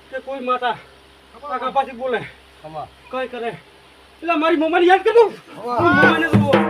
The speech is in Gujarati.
કે કોઈ માતા કાકા પાછી બોલે કઈ કરે એટલે મારી મમ્માને યાદ કર દઉં મમ્માને તો